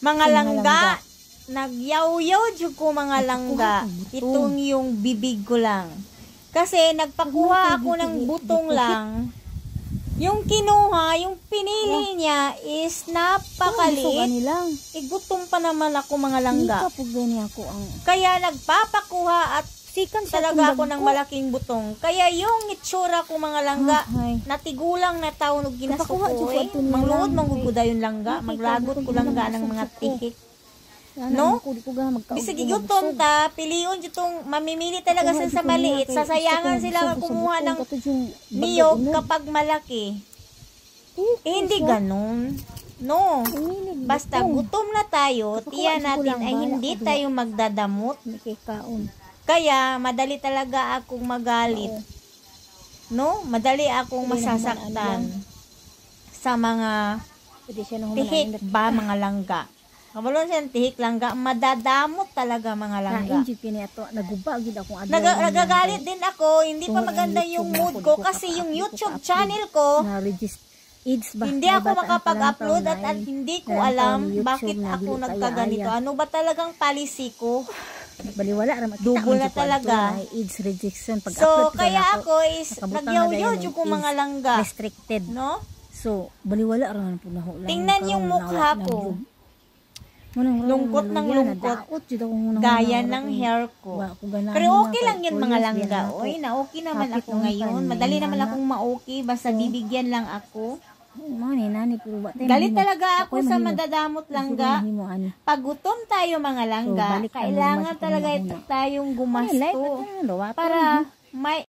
Mga langga. Nagyaw-yaw jud ko mga langga. Itong yung bibig ko lang. Kasi nagpakuha ako ng butong lang. Yung kinuha, yung pinili niya is napakaliit. Igutom pa naman ako mga langga. Kaya nagpapakuha at talaga ako ng malaking butong. Kaya yung itsura ko mga langga, natigulang na taon og ginasuko. Mangluod mangguguda yung langga. Maglagot ko langga ng mga tihik. No? Bisag igutom ta, piliyon itong mamimili talaga sa maliit. Sasayangan sila kumuha ng niyog kapag malaki. Hindi ganun. No. Basta gutom na tayo, tiyan natin ay hindi tayo magdadamot. Kaya madali talaga akong magalit. No? Madali akong masasaktan sa mga tihik ba mga langga. Kamalon siyang tihik langga, madadamot talaga mga langga. Nagagalit din ako, hindi pa maganda yung mood ko kasi yung YouTube channel ko, hindi ako makapag-upload at hindi ko alam bakit ako nagkaganito. Ano ba talagang policy ko? Double na talaga. So, kaya ako is nagyaw-yaw yung mga langga. Restricted. No? So, baliwala rin po na ho. Tingnan yung mukha ko. Lungkot ng lungkot. Gaya ng hair ko. Pero okay lang yun mga langga. Oy, na okay naman ako ngayon. Madali naman akong ma-okay. Basta bibigyan lang ako. Galit talaga ako sa madadamot langga. Pag gutom tayo mga langga, kailangan talaga ito tayong gumasto para may